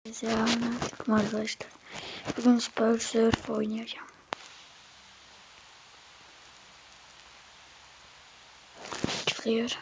Selamünaleyküm arkadaşlar. Bugün Super Surf oynayacağım. Çıkıyor.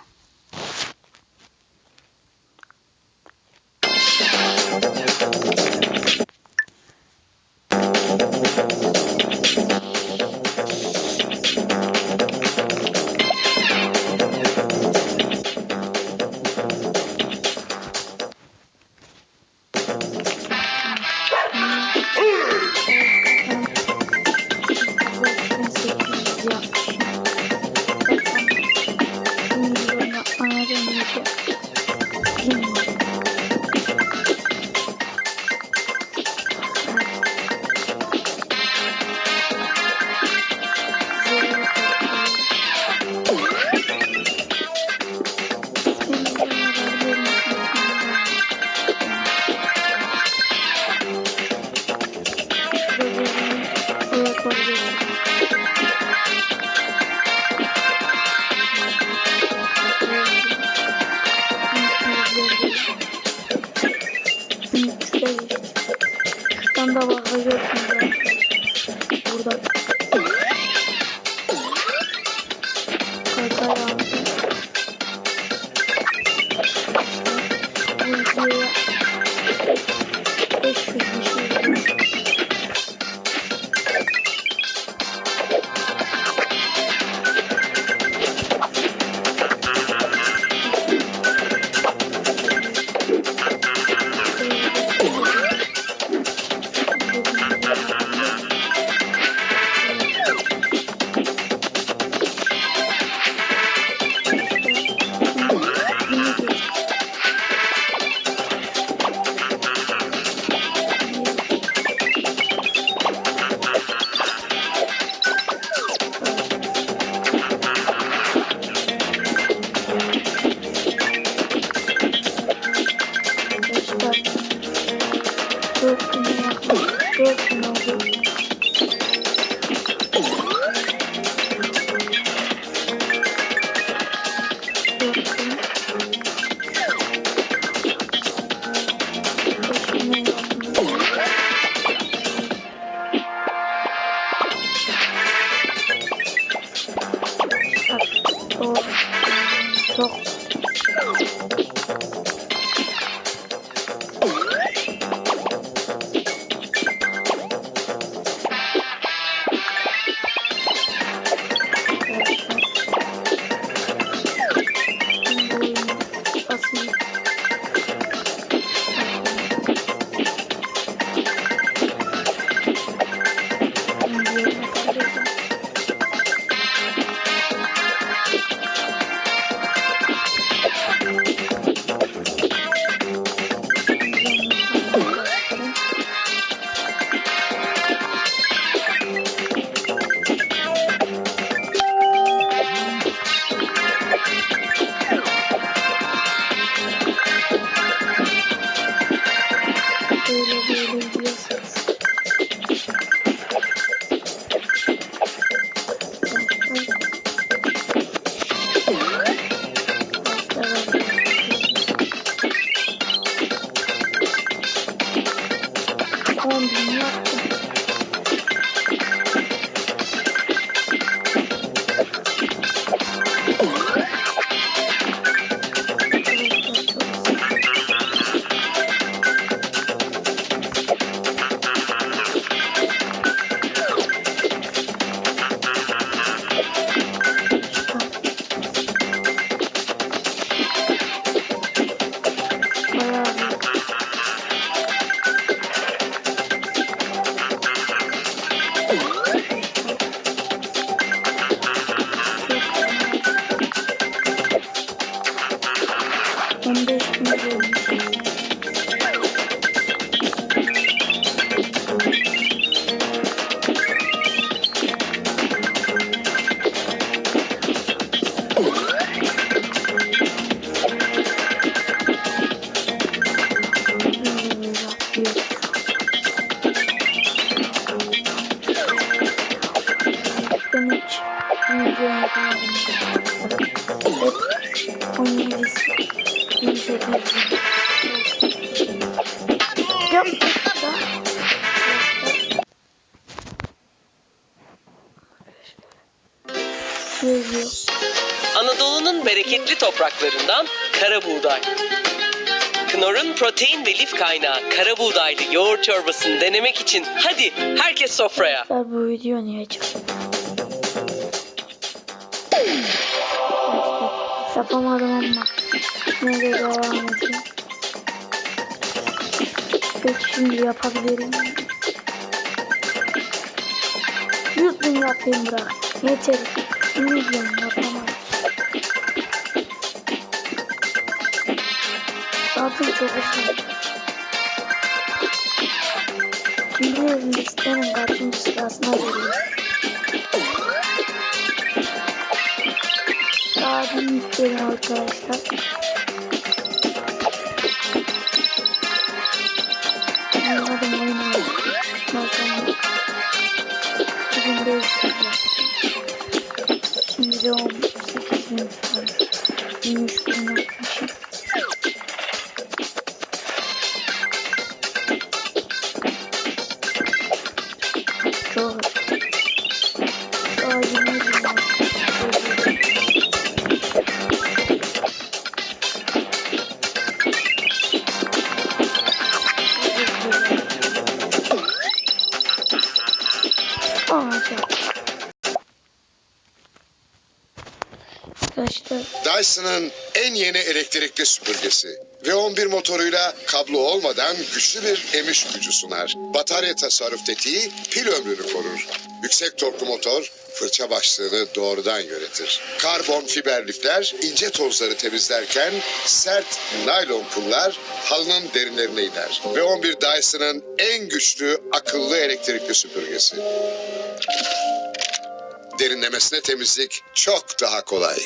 Şuradan da bakıyorsunuz arkadaşlar. Burada kaykay aldı. Bu videoya 500 kişi izliyor. Çok böyle gidiyorsunuz. bereketli topraklarından kara buğday. Knorr'un protein ve lif kaynağı kara buğdaylı yoğurt çorbasını denemek için hadi herkes sofraya. Bu video niye çıktı? Yapamadım ama yine de devam edeyim. Peki şimdi yapabilirim. 100.000 yapayım bırak. Yeter. 1 milyon yapamam. Zaten çok uzun. Biliyorum listenin kaçıncı sırasına geliyor. Daha bir yüklerim arkadaşlar. Anladım oyunu. Bakalım. 2500 yaptım. Şimdi de 18.000 falan. 13.000 yapmışım. Çok. Daha 20.000 yaptım. Dyson'ın en yeni elektrikli süpürgesi ve 11 motoruyla kablo olmadan güçlü bir emiş gücü sunar. Batarya tasarruf tetiği pil ömrünü korur. Yüksek torklu motor fırça başlığını doğrudan yönetir. Karbon fiber lifler ince tozları temizlerken sert naylon pullar halının derinlerine iner. Ve 11 Dyson'ın en güçlü akıllı elektrikli süpürgesi. Derinlemesine temizlik çok daha kolay.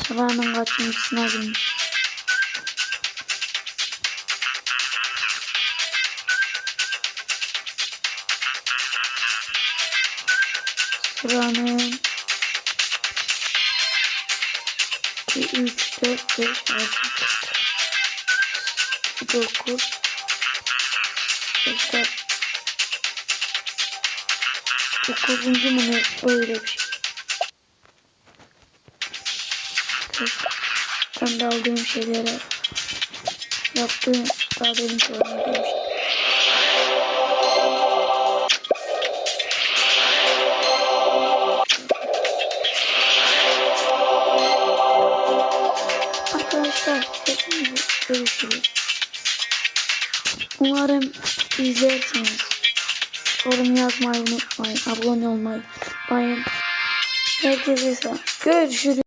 Sıranın kaçıncısına girmiş. Sıranın 2, 3, 4, 5, 6, 9, 8, 9. mu ne? Öyle bir şey. Ben de aldığım şeylere yaptığım daha benim sormadığım şey. arkadaşlar hepinize görüşürüz. Umarım izlersiniz. Yorum yazmayı unutmayın. Abone olmayı unutmayın. Herkese selam. Görüşürüz.